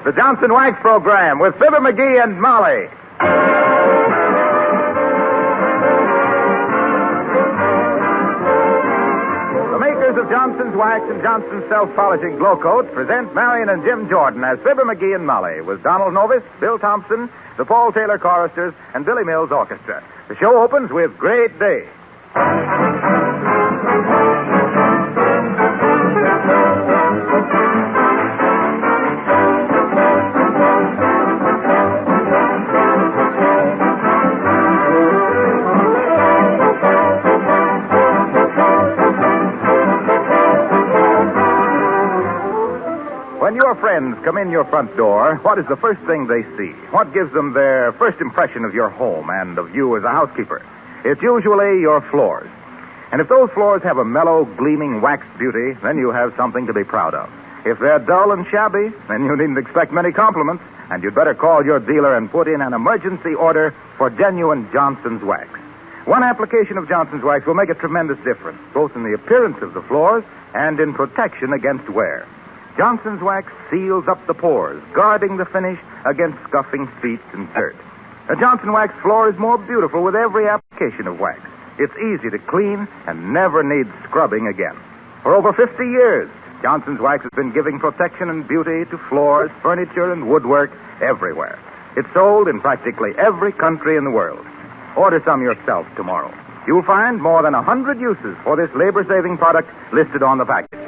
the Johnson Wax Program with Fibber McGee and Molly. The makers of Johnson's Wax and Johnson's Self-Polishing Glow Coat present Marion and Jim Jordan as Fibber McGee and Molly with Donald Novis, Bill Thompson, the Paul Taylor Choristers, and Billy Mills Orchestra. The show opens with Great Day. When your friends come in your front door, what is the first thing they see? What gives them their first impression of your home and of you as a housekeeper? It's usually your floors. And if those floors have a mellow, gleaming waxed beauty, then you have something to be proud of. If they're dull and shabby, then you needn't expect many compliments, and you'd better call your dealer and put in an emergency order for genuine Johnson's Wax. One application of Johnson's Wax will make a tremendous difference, both in the appearance of the floors and in protection against wear. Johnson's Wax seals up the pores, guarding the finish against scuffing feet and dirt. A Johnson Wax floor is more beautiful with every application of wax. It's easy to clean and never needs scrubbing again. For over 50 years, Johnson's Wax has been giving protection and beauty to floors, furniture, and woodwork everywhere. It's sold in practically every country in the world. Order some yourself tomorrow. You'll find more than 100 uses for this labor-saving product listed on the package.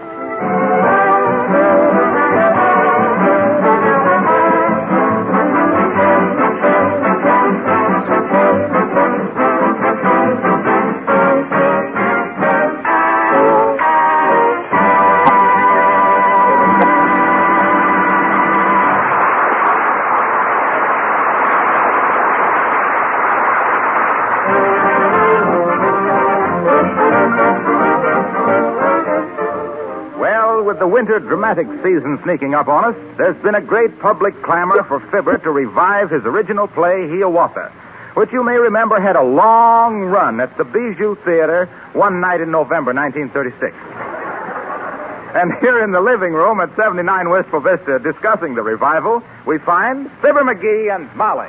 With the winter dramatic season sneaking up on us, there's been a great public clamor for Fibber to revive his original play, Hiawatha, which you may remember had a long run at the Bijou Theater one night in November 1936. And here in the living room at 79 Wistful Vista discussing the revival, we find Fibber McGee and Molly.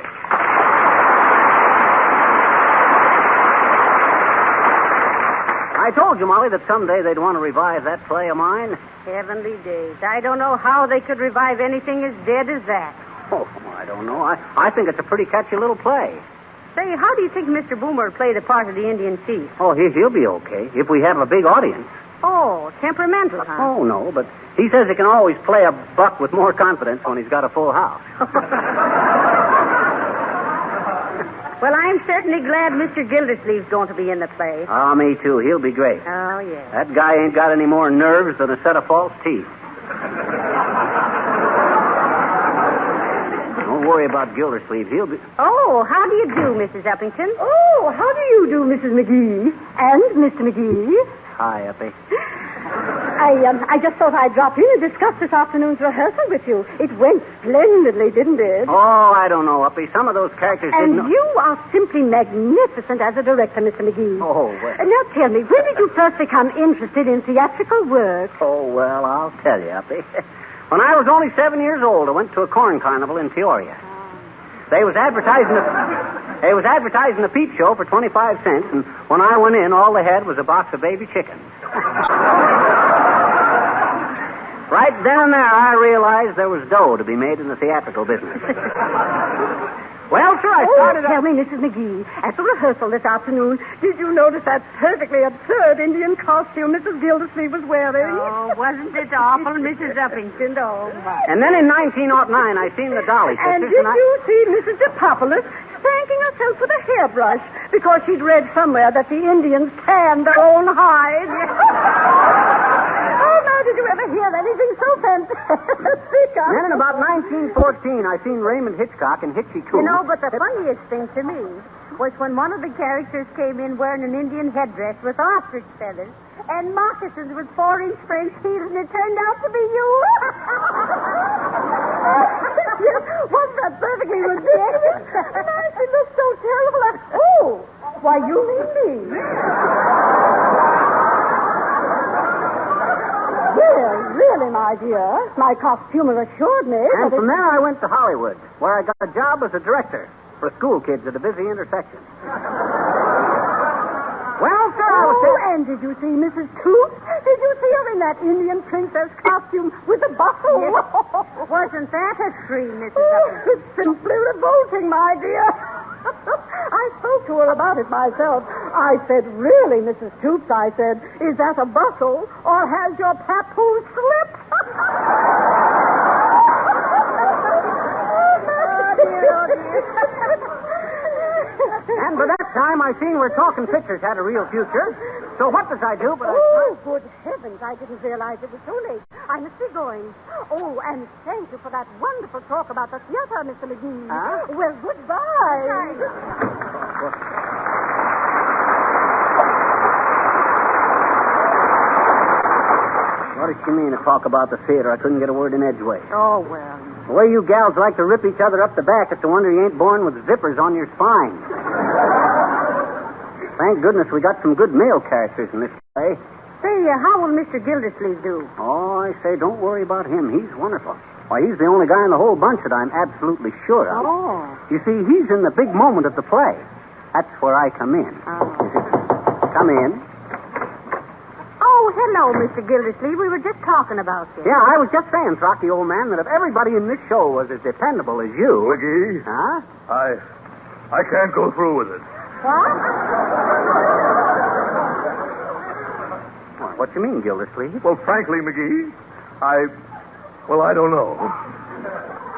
I told you, Molly, that someday they'd want to revive that play of mine. Heavenly days. I don't know how they could revive anything as dead as that. Oh, I don't know. I think it's a pretty catchy little play. Say, how do you think Mr. Boomer would play the part of the Indian chief? Oh, he'll be okay if we have a big audience. Oh, temperamental, huh? Oh, no, but he says he can always play a buck with more confidence when he's got a full house. Well, I'm certainly glad Mr. Gildersleeve's going to be in the play. Oh, me too. He'll be great. Oh, yeah. That guy ain't got any more nerves than a set of false teeth. Don't worry about Gildersleeve. He'll be... Oh, how do you do, Mrs. Uppington? Oh, how do you do, Mrs. McGee? And Mr. McGee? Hi, Uppy. I just thought I'd drop in and discuss this afternoon's rehearsal with you. It went splendidly, didn't it? Oh, I don't know, Uppy. Some of those characters And didn't... you are simply magnificent as a director, Mr. McGee. Oh, well. Now tell me, when did you first become interested in theatrical work? Oh, well, I'll tell you, Uppy. When I was only 7 years old, I went to a corn carnival in Peoria. They was advertising the peep show for 25 cents, and when I went in, all they had was a box of baby chickens. Right then and there, I realized there was dough to be made in the theatrical business. Well, sir, I started... Tell me, Mrs. McGee, at the rehearsal this afternoon, did you notice that perfectly absurd Indian costume Mrs. Gildersleeve was wearing? Oh, wasn't it awful, Mrs. Uppington? Oh, my. And then in 1909, I seen the Dolly Sisters, And did you see Mrs. DePopulis spanking herself with a hairbrush because she'd read somewhere that the Indians tanned their own hides? Oh, now, did you ever hear anything so fantastic? Then in about 1914, I seen Raymond Hitchcock and Hitchy Coo. You know, but the funniest thing to me was when one of the characters came in wearing an Indian headdress with ostrich feathers and moccasins with 4-inch French heels, and it turned out to be you. Wasn't that perfectly ridiculous? Nice, it looked so terrible. Oh, why, you mean me. Well, really, my dear. My costumer assured me And that from there, I went to Hollywood, where I got a job as a director for school kids at a busy intersection. Well, sir, I was and did you see Mrs. Toots? Did you see her in that Indian princess costume with the bustle? Wasn't that a scream, Mrs. Oh, it's simply revolting, my dear. I spoke to her about it myself. I said, really, Mrs. Toots, I said, is that a bustle or has your papoose slipped? And by that time, I seen where talking pictures had a real future. So what does I do? Good heavens, I didn't realize it was too late. I must be going. Oh, and thank you for that wonderful talk about the theater, Mr. McGee. Huh? Well, goodbye. What did she mean to talk about the theater? I couldn't get a word in edgeways. Oh, well. The way you gals like to rip each other up the back, it's a wonder you ain't born with zippers on your spine. Thank goodness we got some good male characters in this play. Say, how will Mr. Gildersleeve do? Oh, I say, don't worry about him. He's wonderful. Why, he's the only guy in the whole bunch that I'm absolutely sure of. Oh. You see, he's in the big moment of the play. That's where I come in. Oh. Come in. Oh, hello, Mr. Gildersleeve. We were just talking about you. Yeah, I was just saying, Rocky, old man, that if everybody in this show was as dependable as you... McGee, Huh? I can't go through with it. What? What you mean, Gildersleeve? Well, frankly, McGee, I don't know.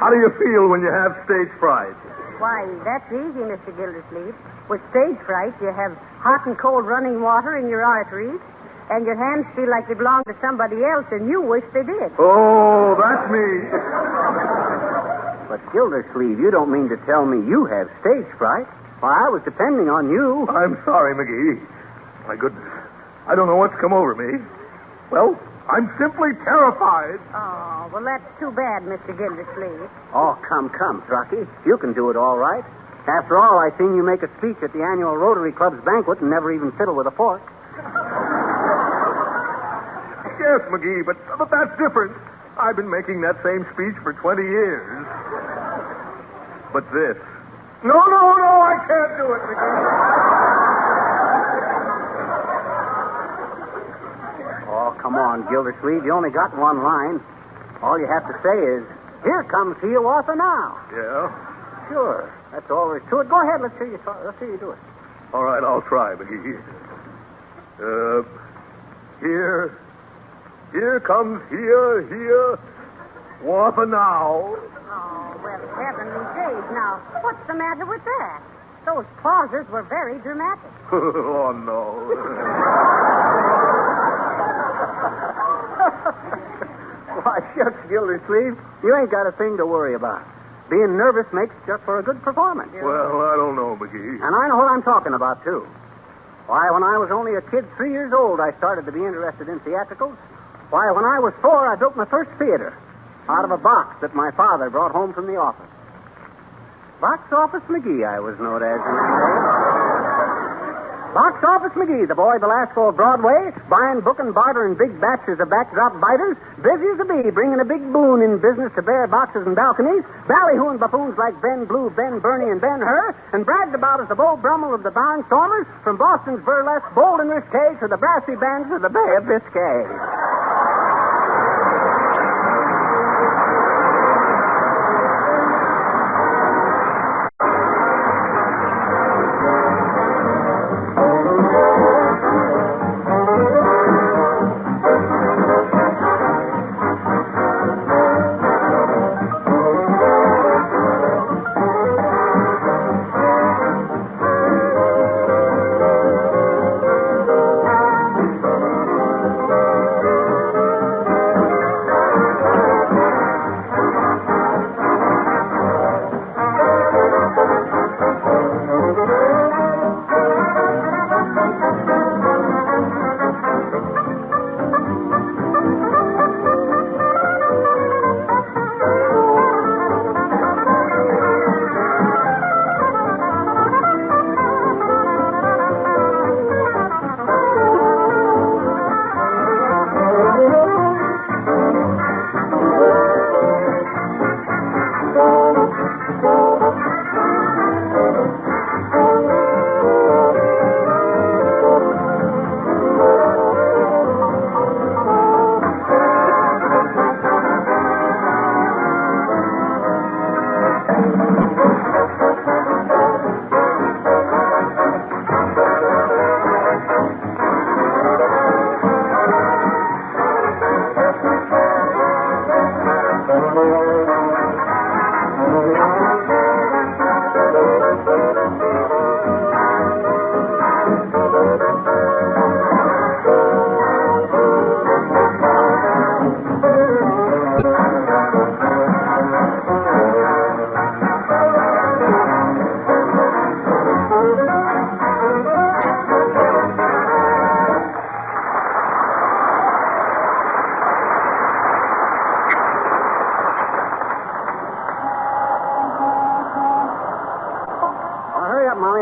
How do you feel when you have stage fright? Why, that's easy, Mr. Gildersleeve. With stage fright, you have hot and cold running water in your arteries, and your hands feel like they belong to somebody else, and you wish they did. Oh, that's me. But, Gildersleeve, you don't mean to tell me you have stage fright? Why, I was depending on you. I'm sorry, McGee. My goodness. I don't know what's come over me. Well, I'm simply terrified. Oh, well, that's too bad, Mr. Gildersleeve. Oh, come, Rocky. You can do it all right. After all, I seen you make a speech at the annual Rotary Club's banquet and never even fiddle with a fork. Yes, McGee, but that's different. I've been making that same speech for 20 years. But this... No, I can't do it, McGee. Oh, come on, Gildersleeve. You only got one line. All you have to say is, here comes Hiawatha now. Yeah? Sure. That's all there is to it. Go ahead. Let's hear you do it. All right, I'll try, McGee. Here comes Hiawatha now. Oh, well, heavenly days. Now, what's the matter with that? Those pauses were very dramatic. Oh, no. Why, shucks, Gildersleeve. You ain't got a thing to worry about. Being nervous makes just for a good performance. Well, I don't know, McGee. And I know what I'm talking about, too. Why, when I was only a kid 3 years old, I started to be interested in theatricals. Why, when I was 4, I built my first theater out of a box that my father brought home from the office. Box Office McGee, I was known as in the days. Box Office McGee, the boy Belasco of Broadway, buying, booking, bartering big batches of backdrop biters, busy as a bee, bringing a big boon in business to bare boxes and balconies, ballyhooing buffoons like Ben Blue, Ben Bernie, and Ben Hur, and bragged about as the Beau Brummel of the Barnstormers, from Boston's burlesque bold and risque to the brassy bands of the Bay of Biscay.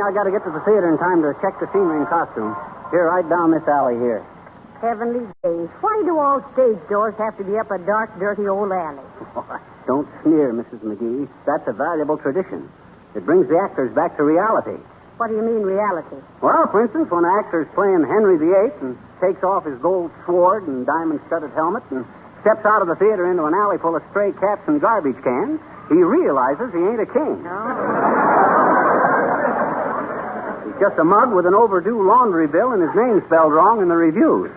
I got to get to the theater in time to check the scenery and costumes. Here, right down this alley here. Heavenly days. Why do all stage doors have to be up a dark, dirty old alley? Don't sneer, Mrs. McGee. That's a valuable tradition. It brings the actors back to reality. What do you mean, reality? Well, for instance, when an actor's playing Henry VIII and takes off his gold sword and diamond-studded helmet and steps out of the theater into an alley full of stray cats and garbage cans, he realizes he ain't a king. No. He's just a mug with an overdue laundry bill and his name spelled wrong in the reviews.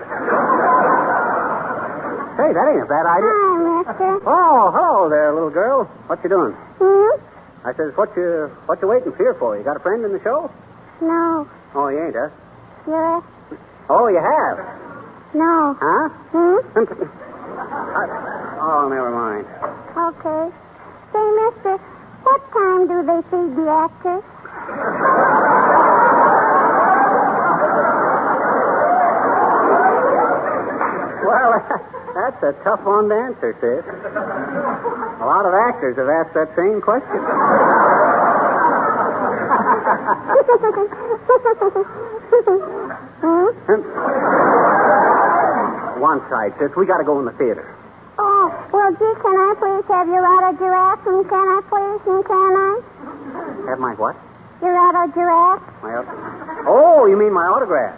Hey, that ain't a bad idea. Hi, mister. Oh, hello there, little girl. What you doing? I says, what you waiting here for? You got a friend in the show? No. Oh, you ain't, huh? Yes. Oh, you have? No. Huh? Oh, never mind. Okay. Say, mister, what time do they feed the actors? Well, that's a tough one to answer, sis. A lot of actors have asked that same question. One side, sis. We got to go in the theater. Oh, well, gee, can I please have your autograph? And can I please, and can I? Have my what? Your autograph? Oh, you mean my autograph?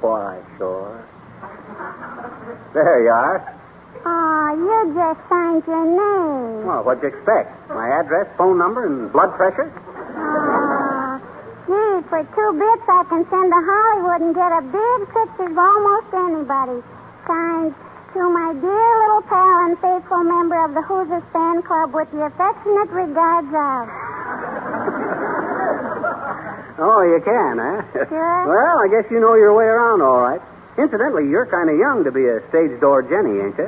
Why, sure. There you are. Oh, you just signed your name. Well, what'd you expect? My address, phone number, and blood pressure? Oh, gee, for 2 bits I can send to Hollywood and get a big picture of almost anybody. Signed, to my dear little pal and faithful member of the Hoosiers Fan Club with the affectionate regards of... Oh, you can, huh? Sure. Well, I guess you know your way around all right. Incidentally, you're kind of young to be a stage door Jenny, ain't you?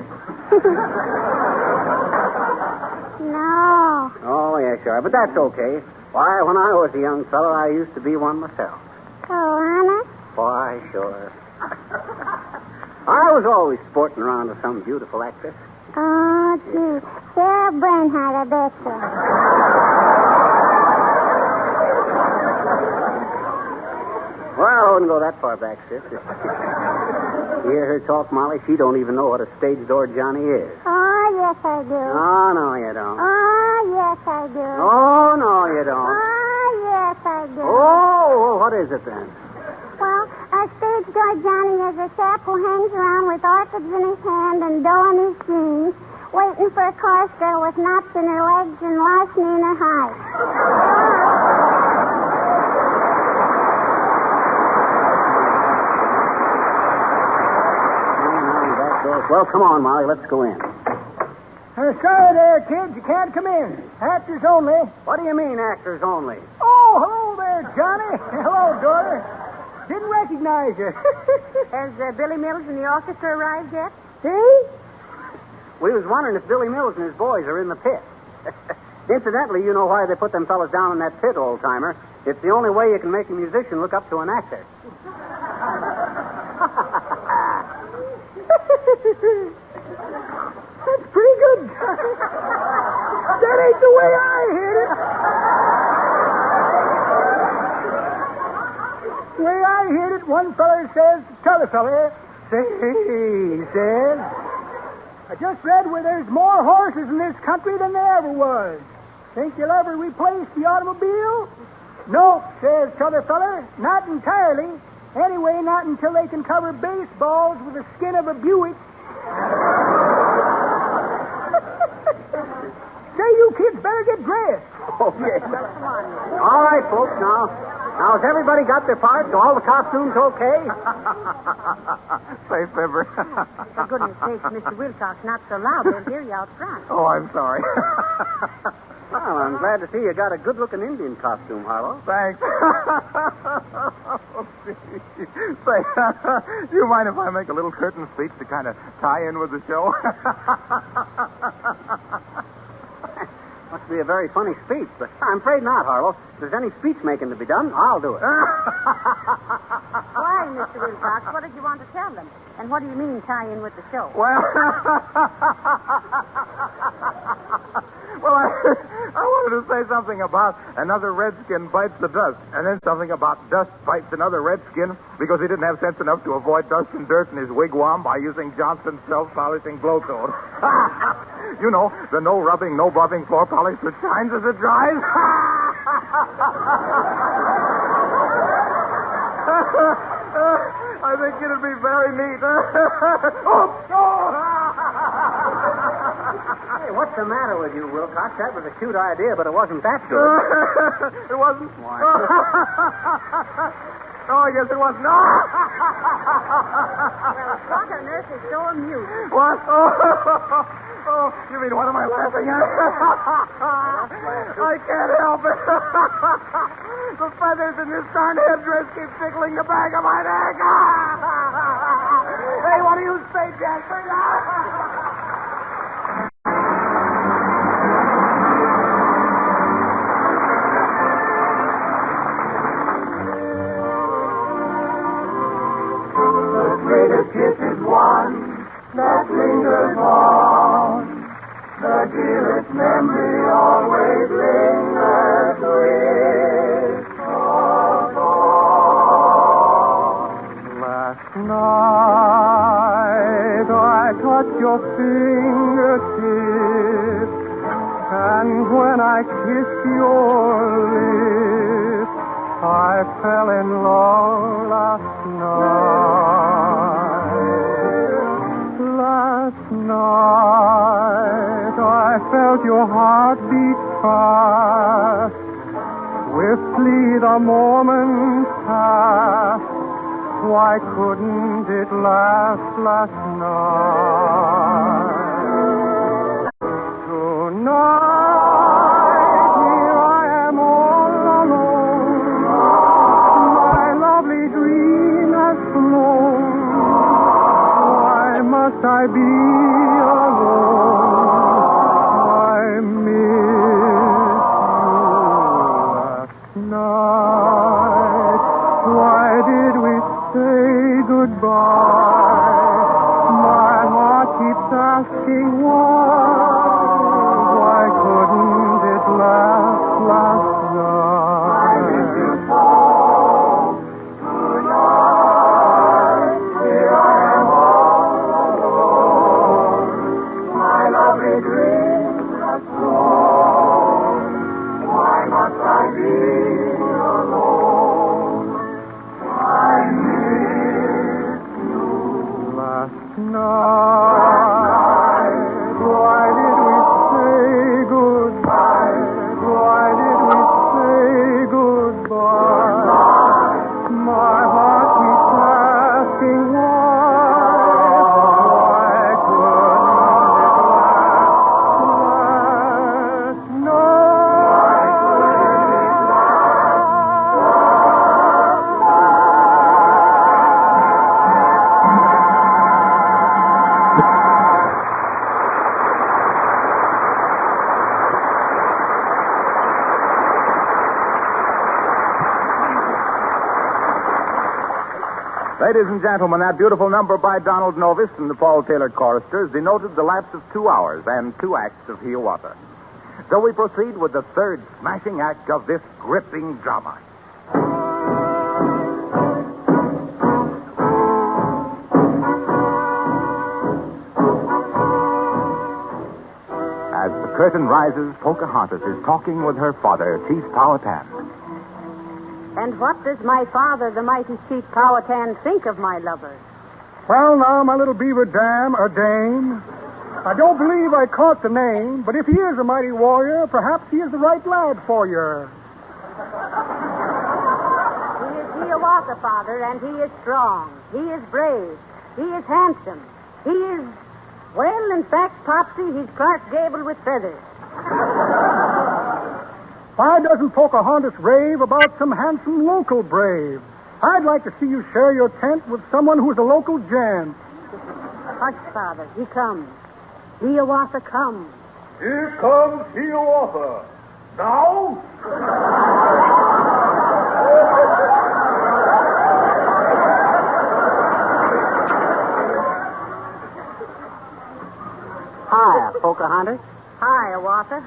No. Oh, yeah, sure. But that's okay. Why, when I was a young fellow, I used to be one myself. Oh, honest? Why, sure. I was always sporting around with some beautiful actress. Oh, gee. Sarah Bernhardt, I bet you. Well, I wouldn't go that far back, sis. You hear her talk, Molly? She don't even know what a stage door Johnny is. Oh, yes, I do. Oh, no, you don't. Oh, yes, I do. Oh, no, you don't. Oh, yes, I do. Oh, what is it then? Well, a stage door Johnny is a chap who hangs around with orchids in his hand and dough in his jeans, waiting for a chorus girl with knots in her legs and larceny in her hide. Well, come on, Molly. Let's go in. Sorry there, kids. You can't come in. Actors only. What do you mean, actors only? Oh, hello there, Johnny. Hello, daughter. Didn't recognize you. Has Billy Mills and the orchestra arrived yet? See? We was wondering if Billy Mills and his boys are in the pit. Incidentally, you know why they put them fellas down in that pit, old-timer. It's the only way you can make a musician look up to an actor. That's pretty good, Johnny. That ain't the way I hit it. The way I hit it, one feller says to t'other feller, say, he says, I just read where there's more horses in this country than there ever was. Think you'll ever replace the automobile? No, says t'other feller, not entirely. Anyway, not until they can cover baseballs with the skin of a Buick. Say, you kids better get dressed. Okay. All right, folks, now has everybody got their parts? All the costumes okay? Say, Fibber. For goodness sakes, Mr. Wilcox, not so loud. They'll hear you out front. Oh, I'm sorry. Well, I'm glad to see you got a good-looking Indian costume, Harlow. Thanks. Say, do you mind if I make a little curtain speech to kind of tie in with the show? Must be a very funny speech, but I'm afraid not, Harlow. If there's any speech making to be done, I'll do it. Why, Mr. Wilcox? What did you want to tell them? And what do you mean tie in with the show? Well, Well, I wanted to say something about another redskin bites the dust, and then something about dust bites another redskin because he didn't have sense enough to avoid dust and dirt in his wigwam by using Johnson's self-polishing blow coat. You know, the no-rubbing, no-buffing floor polish that shines as it dries. I think it'd be very neat. Hey, what's the matter with you, Wilcox? That was a cute idea, but it wasn't that good. It wasn't? Why? Oh, I guess it wasn't. No! Well, Dr. Nurse is so amused. What? Oh, you mean what am I laughing at? I can't help it. The feathers in this darn headdress keep tickling the back of my neck. Hey, what do you say, Jasper? The sweetest kiss is one that lingers on. The dearest memory always lingers with us all. Last night I touched your fingertips, and when I kissed your lips, I fell in love last night. Last night I felt your heart beat fast. Swiftly the moments passed. Why couldn't it last night? Tonight here I am all alone. My lovely dream has flown. Why must I be alone? I miss you last night. Why did we say goodbye? My heart keeps asking why. Why couldn't it last night? I miss you so tonight. Here I am all alone. My lovely dream has flown. Why must I be alone? I miss you last night. Why did we say goodbye? Why did we say goodbye? My heart keeps asking why couldn't it last Ladies and gentlemen, that beautiful number by Donald Novis and the Paul Taylor choristers denoted the lapse of 2 hours and 2 acts of Hiawatha. So we proceed with the third smashing act of this gripping drama. As the curtain rises, Pocahontas is talking with her father, Chief Powhatan. And what does my father, the mighty Chief Powhatan, think of my lover? Well, now, my little beaver dam, or dame, I don't believe I caught the name, but if he is a mighty warrior, perhaps he is the right lad for you. He is Hiawatha, Father, and he is strong. He is brave. He is handsome. He is, well, in fact, Popsy, he's Clark Gable with feathers. Why doesn't Pocahontas rave about some handsome local brave? I'd like to see you share your tent with someone who's a local gent. Hush, Father, he comes. Hiawatha comes. Here comes Hiawatha. Now? Hi, Pocahontas. Hi, Hiawatha. Hiawatha.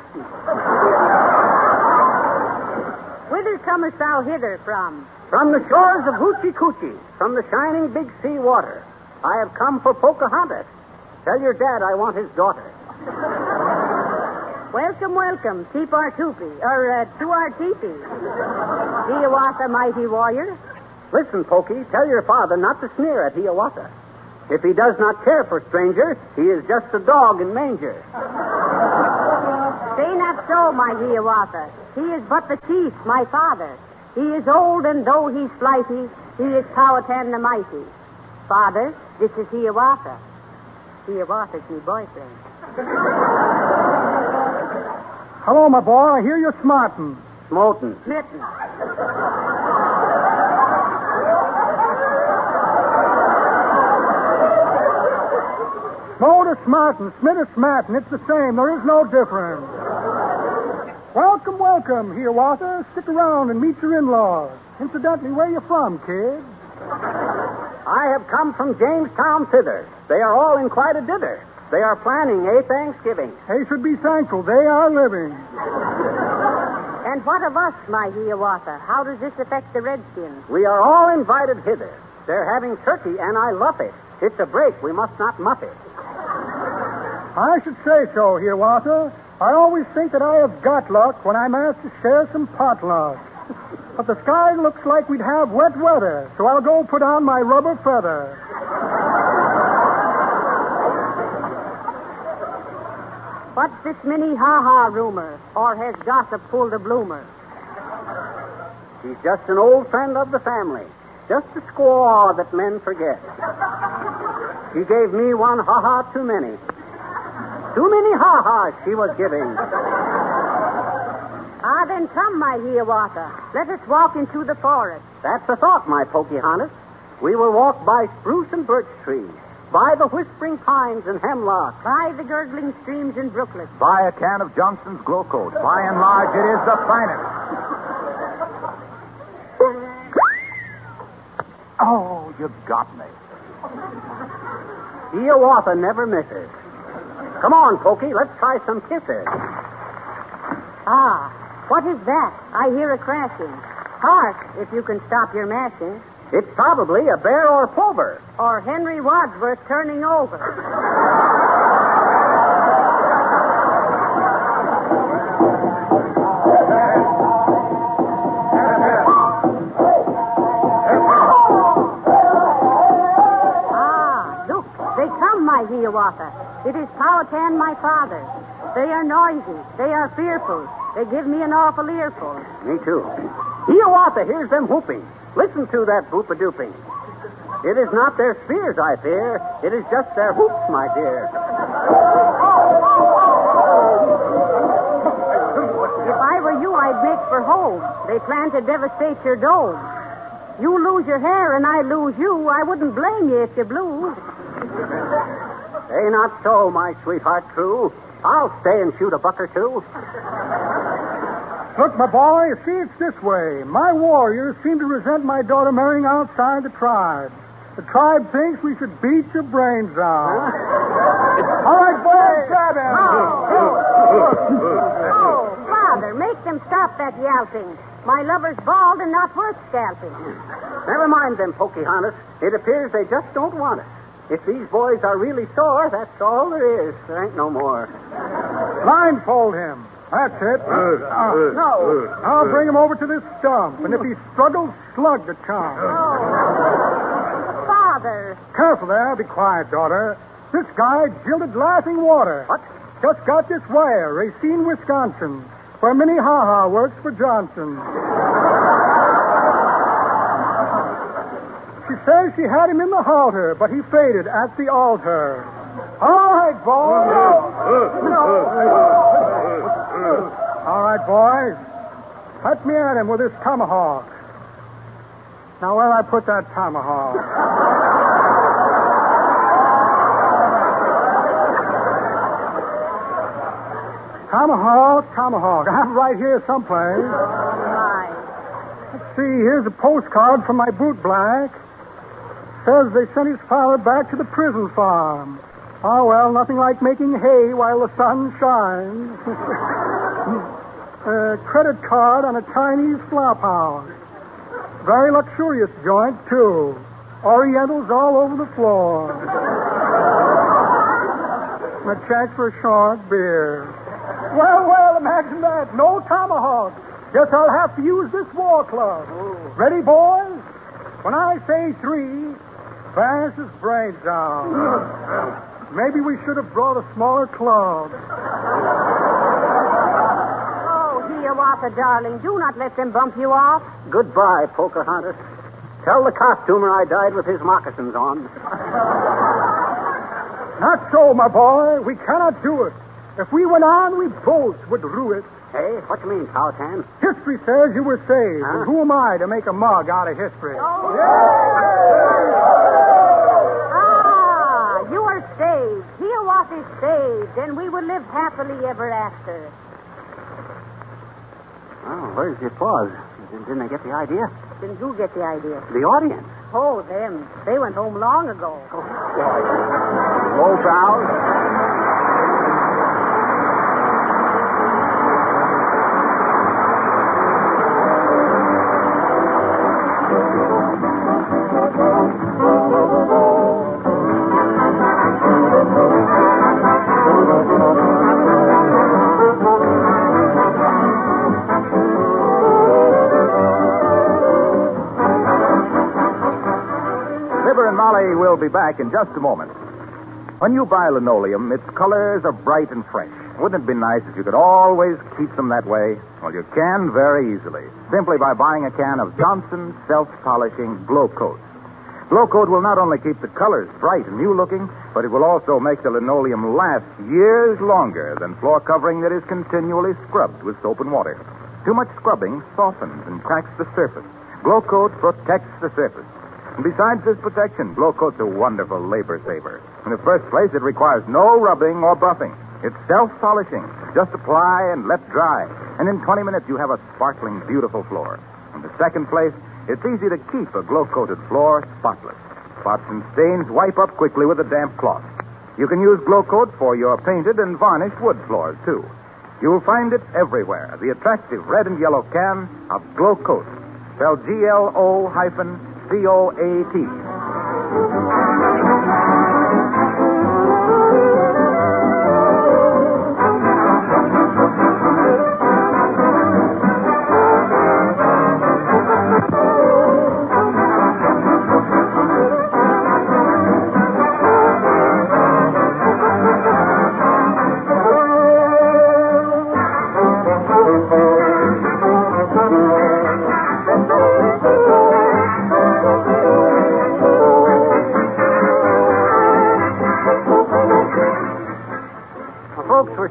Whither comest thou hither from? From the shores of Hoochie Coochie, from the shining big sea water, I have come for Pocahontas. Tell your dad I want his daughter. Welcome, welcome. Keep our toopee, or to our teepee. Hiawatha, mighty warrior. Listen, Pokey, tell your father not to sneer at Hiawatha. If he does not care for strangers, he is just a dog in manger. Say not so, my Hiawatha. He is but the chief, my father. He is old, and though he's flighty, he is Powhatan the mighty. Father, this is Hiawatha. Hiawatha's me boyfriend. Hello, my boy. I hear you're smarting. Smoten. Smitten. Smote or smarting, smit or smarting, it's the same. There is no difference. Welcome, welcome, Hiawatha. Stick around and meet your in-laws. Incidentally, where you from, kid? I have come from Jamestown thither. They are all in quite a dither. They are planning a Thanksgiving. They should be thankful. They are living. And what of us, my Hiawatha? How does this affect the Redskins? We are all invited hither. They're having turkey, and I love it. It's a break. We must not muff it. I should say so, Hiawatha. I always think that I have got luck when I'm asked to share some potluck. But the sky looks like we'd have wet weather, so I'll go put on my rubber feather. What's this mini-ha-ha rumor? Or has gossip pulled a bloomer? She's just an old friend of the family. Just a squaw that men forget. She gave me one ha-ha too many. Too many ha-has she was giving. Ah, then come, my Hiawatha. Let us walk into the forest. That's the thought, my Pocahontas. We will walk by spruce and birch trees, by the whispering pines and hemlocks, By the gurgling streams and brooklets. Buy a can of Johnson's Glow Coat. By and large, it is the finest. Oh, you got me. Hiawatha never misses. Come on, Pokey, let's try some kisses. Ah, what is that? I hear a crashing. Hark, if you can stop your mashing. It's probably a bear or plover. Or Henry Wadsworth turning over. Look, they come, my Hiawatha. It is Powhatan, my father. They are noisy. They are fearful. They give me an awful earful. Me too. Hiawatha hears them whooping. Listen to that boop-a-dooping. It is not their spears I fear. It is just their whoops, my dear. If I were you, I'd make for home. They plan to devastate your dome. You lose your hair and I lose you. I wouldn't blame you if you blew. Say not so, my sweetheart true. I'll stay and shoot a buck or two. Look, my boy, see, it's this way. My warriors seem to resent my daughter marrying outside the tribe. The tribe thinks we should beat your brains out. All right, boys, grab him. Oh, Father, make them stop that yelping. My lover's bald and not worth scalping. Never mind them, Pocahontas. It appears they just don't want us. If these boys are really sore, that's all there is. There ain't no more. Blindfold him. That's it. No. I'll bring him over to this stump, and if he struggles, slug the chum. Father. Careful there. Be quiet, daughter. This guy jilted Laughing Water. What? Just got this wire, Racine, Wisconsin, where Minnie Ha-Ha works for Johnson. She says she had him in the halter, but he faded at the altar. All right, boys. All right, boys. Let me at him with this tomahawk. Now, where'll I put that tomahawk? Tomahawk. I'm right here someplace. My. Let's see, here's a postcard from my boot black. Says they sent his father back to the prison farm. He says he had him in the halter, but he faded at the altar. All right, boys. Let me at him with this tomahawk. Now, where'll I put that tomahawk? Tomahawk. My. Oh, well, nothing like making hay while the sun shines. Credit card on a Chinese flop house. Very luxurious joint, too. Orientals all over the floor. A check for short beer. Well, imagine that. No tomahawk. Guess I'll have to use this war club. Ready, boys? When I say 3, bash his brains out. Maybe we should have brought a smaller club. Oh, Hiawatha, darling, do not let them bump you off. Goodbye, Pocahontas. Tell the costumer I died with his moccasins on. Not so, my boy. We cannot do it. If we went on, we both would rue it. Hey, what you mean, Powhatan? History says you were saved. Huh? And who am I to make a mug out of history? Ah, you are saved. Hiawatha is saved, and we will live happily ever after. Oh, where's the applause? Didn't they get the idea? Didn't who get the idea? The audience. Oh, them. They went home long ago. Low brows. Fibber and Molly will be back in just a moment. When you buy linoleum, its colors are bright and fresh. Wouldn't it be nice if you could always keep them that way? Well, you can very easily, simply by buying a can of Johnson's self-polishing Glow Coat. Glow Coat will not only keep the colors bright and new-looking, but it will also make the linoleum last years longer than floor covering that is continually scrubbed with soap and water. Too much scrubbing softens and cracks the surface. Glow Coat protects the surface. And besides this protection, Glow Coat's a wonderful labor saver. In the first place, it requires no rubbing or buffing. It's self-polishing. Just apply and let dry. And in 20 minutes, you have a sparkling, beautiful floor. In the second place, it's easy to keep a glow-coated floor spotless. Spots and stains wipe up quickly with a damp cloth. You can use Glow Coat for your painted and varnished wood floors, too. You'll find it everywhere. The attractive red and yellow can of Glow Coat. Spelled GLO-COAT.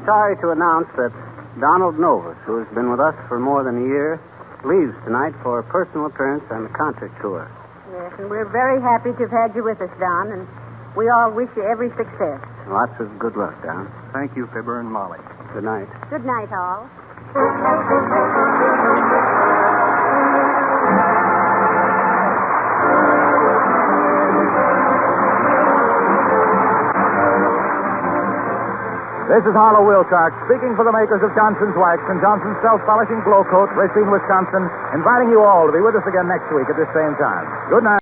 Sorry to announce that Donald Novus, who has been with us for more than a year, leaves tonight for a personal appearance on the concert tour. Yes, and we're very happy to have had you with us, Don, and we all wish you every success. Lots of good luck, Don. Thank you, Fibber and Molly. Good night. Good night, all. This is Harlow Wilcox, speaking for the makers of Johnson's Wax and Johnson's Self-Polishing Glow Coat, Racine, Wisconsin, inviting you all to be with us again next week at this same time. Good night.